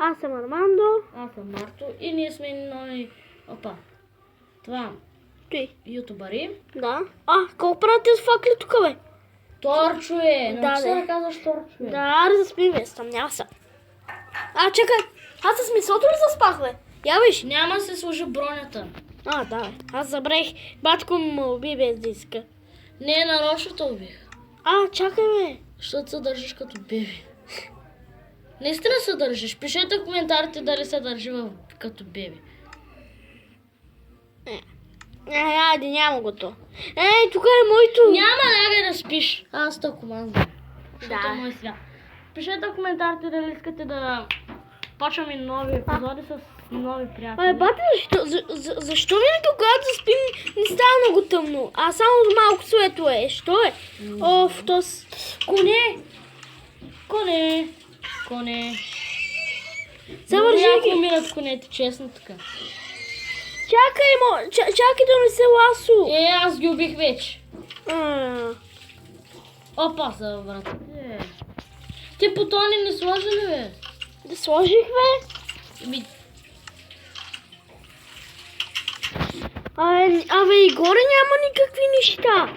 Аз съм Армандо. Аз съм Марто и ние сме нови... Опа. Това. Той. Ютубъри. Да. Колко правите с факли тук, бе? Торчове! Да, Не се бе. да казваш торчове. Да, аре заспи, бе, стъмнява се. Чакай. Аз с мисълто ли заспах, бе? Я виж. Няма да се служи бронята. Да, бе. Аз забравих. Батко му уби без диска. Не, нарочно те убих. Чакай, бе. Защото се държиш като беби. Наистина се държиш. Пишете в коментарите дали се държи като беби. Айде, няма го то. Тук е моето. Няма, лягай да спиш. Аз то командвам. Да. Това е мой свят. Пишете в коментарите дали искате да почваме нови епизоди с нови приятели. Бате, защо винаги когато заспим не става много тъмно, а само малко светло е? Що е? Коне! Коне. Само Много режи яко ги. умират конете, честно така. Чакай да не се ласо. Аз ги убих вече. А, Опа, за врата. Ти бутони не сложи ли, бе? Да сложих, бе. Ми, Абе, и горе няма никакви неща.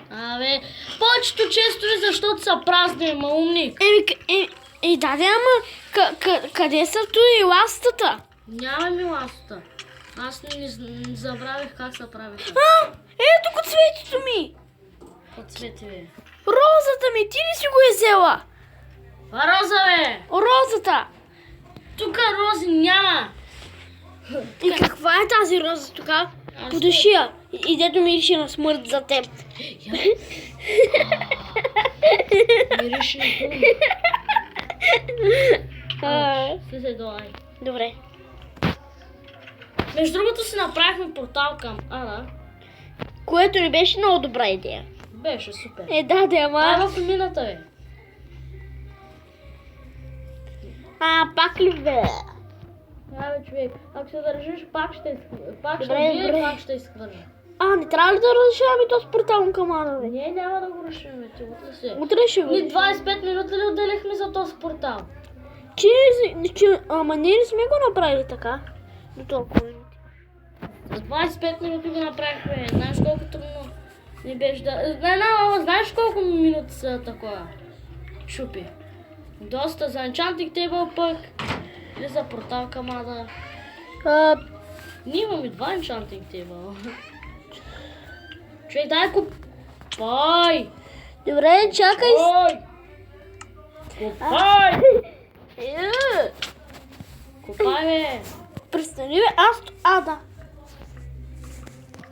повечето честови, защото са празни, ма умник. Да, ама къде са той ластата? Няма ми ластата. Аз не забравих как се прави. Ето го цветето ми. От цвети, бе. Розата ми, ти ли си го е взела? Роза, бе! Розата. Тук рози няма. И каква е тази роза тук? Подуши я. И дето мирише на смърт за теб. Мирише на хубаво. Слизай долу, ай. Добре. Между другото си направихме портал към... да. Което не беше много добра идея. Беше супер. Да, ама... В мината, бе. Пак ли, бе? Бе, човек, ако се държиш, пак ще Добре, бие, добре. пак ще изхвърля. Не трябва ли да разрешаваме този портал към Ана, бе? Ние няма да го решим, ти утре се. Утре ще го. Ние 25 минути ли отделихме за този портал? Ама ние не сме го направили така. До толкова минути. За 25 минути го направихме. Знаеш колко трудно не беше да... Знаеш колко минути са такова? Шупи. Доста за Enchanting Table пък. Или за портал към Ада. Ние имаме 2 Enchanting Table. Човек, дай купай! Добре, чакай. Купай! Купай, бе! Престани, бе, да.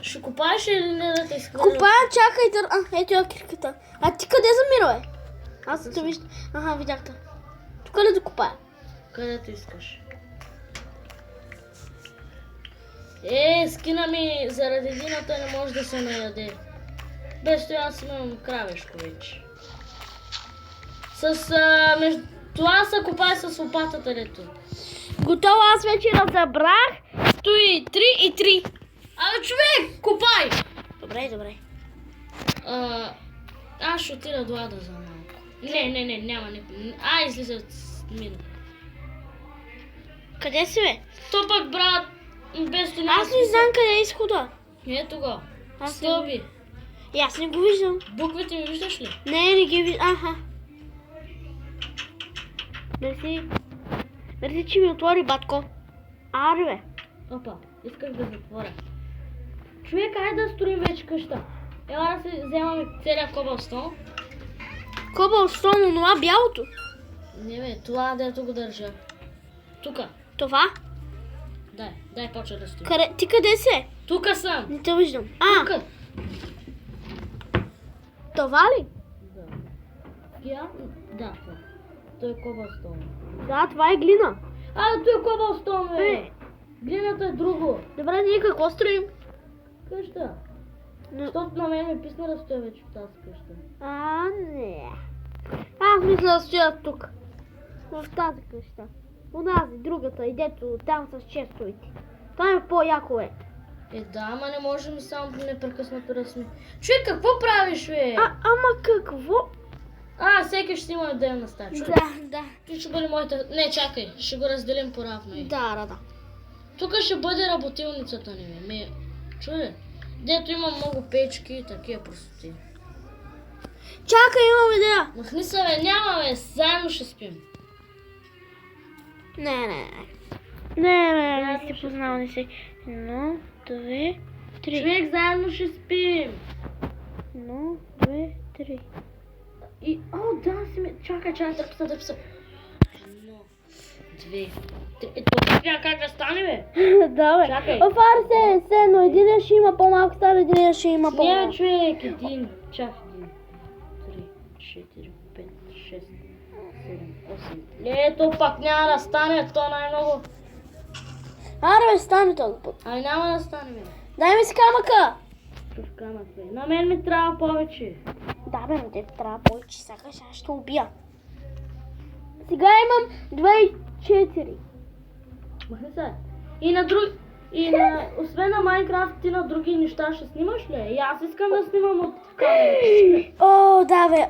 Ще купаеш или не да те изхвърля? Купая, чакай да... ето я кирката. Ти къде замира, бе? Аз те виждам. Видях те. Тук ли да купая? Където искаш. Скина ми заради дината не може да се наяде. Без това аз имам кравешко вече. Това се купае с лопатата, дето. Готово, аз вече разобрах. Стои 3 и 3. Човек, купай! Добре. Аз ще отида до Ада за малко. Не, няма никой. Излиза от мина. Къде си, бе? То пък, брат, без това... Аз не знам къде е изхода. Ето го. Аз Стълби. И аз не го виждам. Буквите ми виждаш ли? Не ги виждам. Мерси, че ми отвори, батко. Аре, бе. Опа, исках да затворя. Човек, айде да строим вече къща. Ела да се вземаме целия кобълстон. Кобълстон, онова бялото. Не бе, това дето го държа. Тука. Това? Дай почва да строим. Ти къде си? Тука съм. Не те виждам. Тука. Това ли? Да, това. Той е кобълстон. Да, това е глина. Той е кобълстон, бе. Глината е друго. Добре, ние какво строим? Къща. Защото на мен ми писна да стоя вече в тази къща. Не. Аз мисля да стоя тук. В тази къща. Онази, другата, идето там с честовите. Там е по-яко, е. Ама не можем само непрекъснато да сме. Човек, какво правиш, бе? Ама какво? Всеки ще има отделна стая. Чуй. Да. Ти ще бъде моята... Не, чакай, ще го разделим поравно. Да. Тук ще бъде работилницата ни. Чуй, дето има много печки и такива простоти. Чакай, имам идея. Махни се, бе, няма, бе, заедно ще спим. Не сте познавали се. 1, 2, 3. Човек, заедно ще спим. 1, 2, 3. Да, чакай, търпса. 1, 2, 3. Това няма как да стане, бе. Да, бе. Чакай. Офари се, едно. Единия ще има по-малко стар, единия ще има Не, по-малко. човек, 1, чакай, 3, 4, 5, 6, 7, 8. Ето пак няма да стане, то най-много. Аре, бе, стане този път. Ай, няма да стане, бе. Дай ми си камъка. Какъв камък, бе? На мен ми трябва повече. Да, бе, но те трябва повече. Сакаш, аз ще убия. Сега имам 2 и 4. Махни се. Освен на Майнкрафт, ти на други неща ще снимаш ли? И аз искам да снимам от камерата. О, да, бе.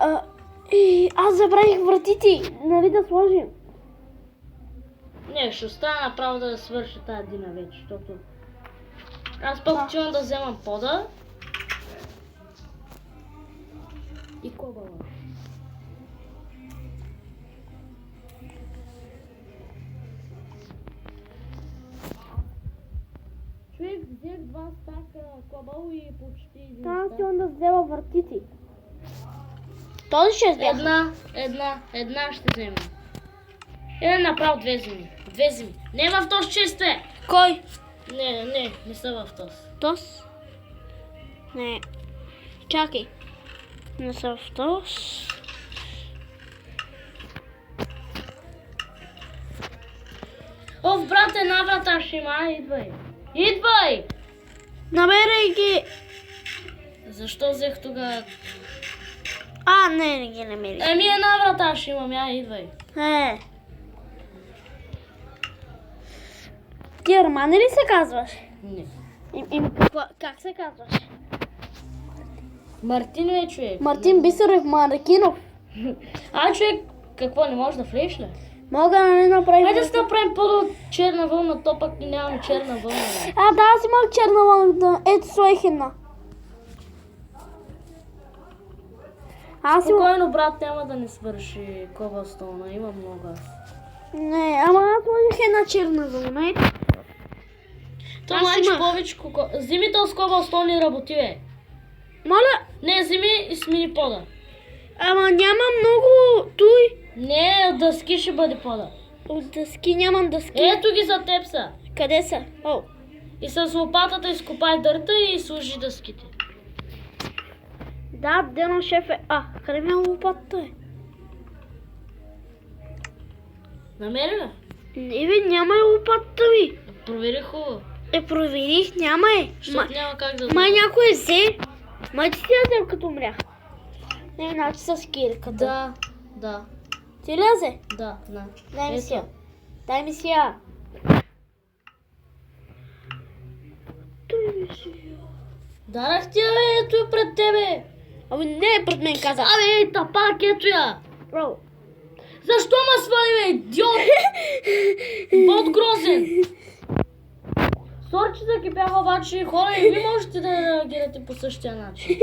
Аз забравих вратите. Нали да сложим? Не, ще остана направо да свърши тази дина вече, защото... Аз пък отивам да вземам пода. И кобала. Човек, взех 2 стака кобал и почти един Аз стак. искам да взема вратите. Този ще взема. Една ще взема. Или направо 2 земи. 2 земи. Не в този честе! Кой? Не са в този. Тос? Не. Чакай. Не са в тос. Брат, една врата ще има, идвай! Намеряй ги. Защо взех тогава? Не ги намерих. Една врата ще имам, идвай. Ти Армани ли се казваш? Не. Как се казваш? Мартин е човек. Мартин Бисеров Маракинов. Човек, какво, не можеш да влезеш ли? Мога да не направим. Хайде да си направим по-до черна вълна, то пък нямаме черна вълна. Да, аз имах черна вълна. Ето сложих една. Спокойно, брат, няма да не свърши коблстоуна, има много аз. Не, ама аз сложих една черна вълна. Ето. То мачи повече. Вземи този с коблстоун и работи, бе. Моля? Не, вземи и смени пода. Ама няма много той. Не, от дъски ще бъде пода. От дъски нямам дъски. Ето ги за теб са. Къде са? И с лопатата изкопай дърта и сложи дъските. Да, Дено шеф е. Къде ми е лопатата е? Намери ли? Не бе, няма е лопатата ми. Провери хубаво. Проверих, няма е. Защото няма как да... Май някой е взе. Май ти си я взел като умрях. Не, значи с кирката. Да. Ти ли я взе? Да. Дай ми си я. Дай ми си я. Дарах ти я, бе, ето е пред тебе. Ами не е пред мен, каза. Ей, пак, ето я. Бро. Защо ме свали, бе, идиот? Бот грозен. Сори, че закипях, обаче хора и ви можете да реагирате по същия начин.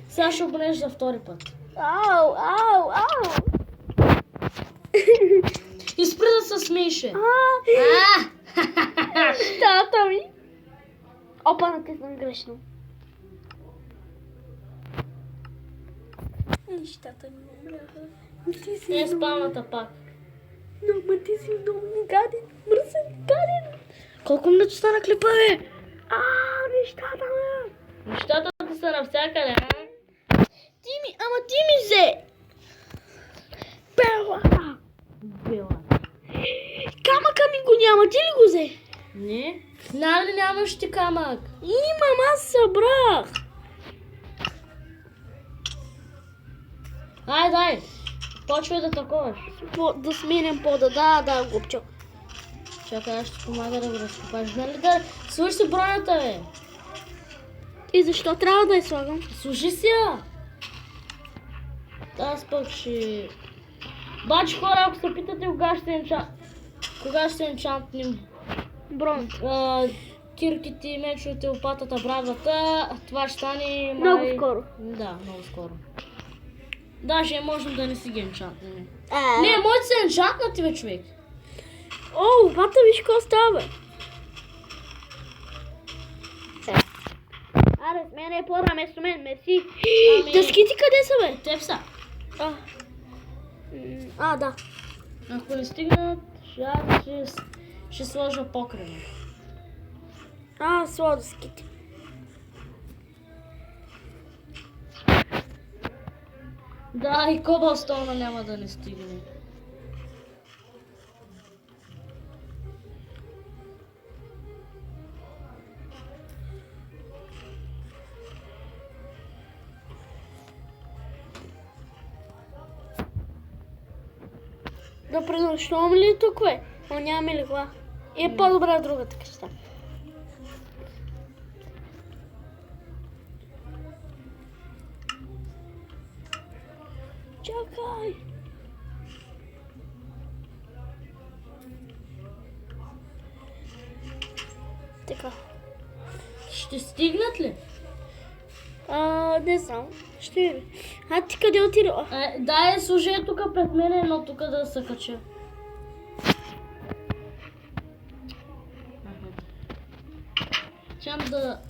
Сега ще обнеш за втори път. Ау. И спри да се смейше. Щата ми. Опа, натиснам грешно. Нещата ми умряха. Не е спалната пак. Но ти си много гаден. Мръсен гаден. Колко минути стана клипа, бе? Нещата ми. Нещата ти са навсякъде, Ама ти ми взе. Бела. Камъка ми го няма. Ти ли го взе? Не. Нали нямаш ти камък? Имам, аз събрах. Дай. Почвай да таковаш. Да сменям пода. Да, глупчо. Чакай, аз ще помага да го разкопаш. Нали да сложи си бронята, бе? И защо трябва да я слагам? Служи си я. Аз пък ще... Бачи хора, ако се питате кога ще енчантнем Бронз. кирките, мечовете, лопатата, брадвата, това ще стане Много скоро. Да, много скоро. Даже можем да не си ги енчантнем. Не, Не, моите са енчантнати, бе, човек. О, лопата виж какво става, бе. Аре, с мен е по-ра вместо мен, мерси. Ами- Дъските къде са, бе? Теб са. Да. Ако не стигнат, ще сложа покрива. Сладоските. Да, и кобалстона няма да не стигне. Да пренощувам ли тук, бе? Но нямаме легла. И е по-добра другата къща. Чакай! Така. Ще стигнат ли? Не знам. Ще видим. Ти къде отида? Дай, служи тук пред мен едно тук да се кача. Чам да...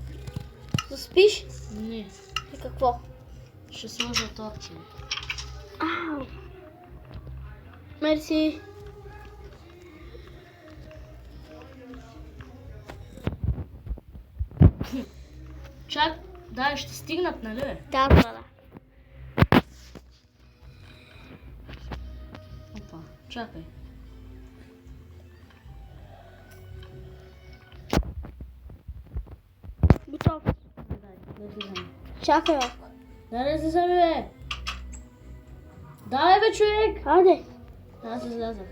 Да спиш? Не, И какво? ще сложа торча. Ау! Мерси. Чак, дай, ще стигнат, нали бе? Да. Опа, чакай. Готов. Дай, да излизаме. Чакай малко. Дай да излизаме, бе. Дай, бе, човек. Хайде. Аз излязах.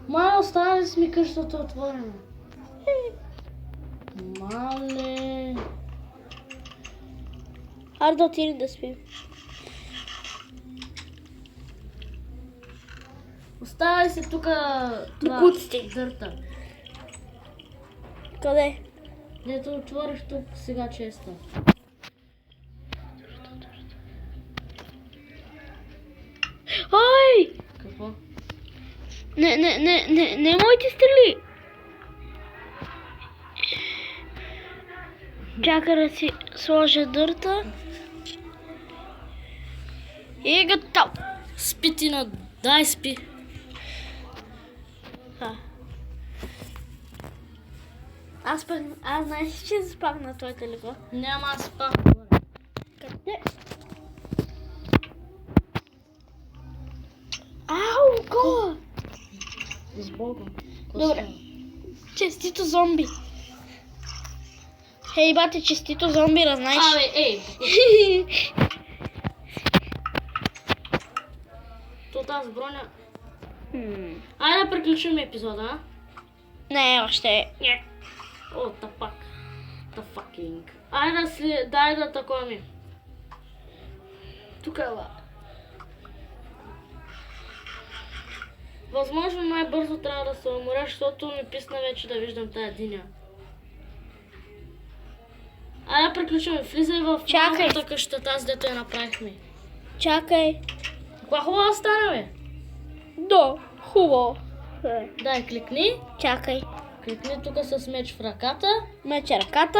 Мале, остана ли си ми къщата отворена? Мале. Хайде да отидем да спим. Остава ли се тук това Куците. дърта? Къде? Дето отворих тук сега честа. Ой! Какво? Не моите стрели! Чакай да си сложа дърта. И готов. Спи ти на... Дай спи. Аз знаеш, че спах на твоята легла. Няма аз спа. Къде? Ау, гола! С Богом. Добре. Честито зомби. Хей, бате, честито зомби, разнаеш? Абе, ей! То тази броня... Айде да приключим епизода, а? Не, още. О, тапак. Тафакинг. Айде дай да такова ми. Тук е ла. Възможно най-бързо трябва да се уморя, защото ми писна вече да виждам тая диня. Айде да приключим. Влизай в малката къща, тази дето я направихме. Чакай. Каква хубава стана, бе? Да, хубаво. Дай, кликни. Чакай. Кликни тук с меч в ръката. Мече ръката.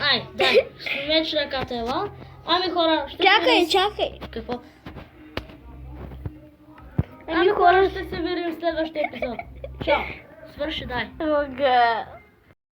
Ай, дай, с меч в ръката ела. Ами хора, ще Чакай. Какво? Ами хора, ще се видим в следващия епизод. Чао. Свърши, дай. Ага.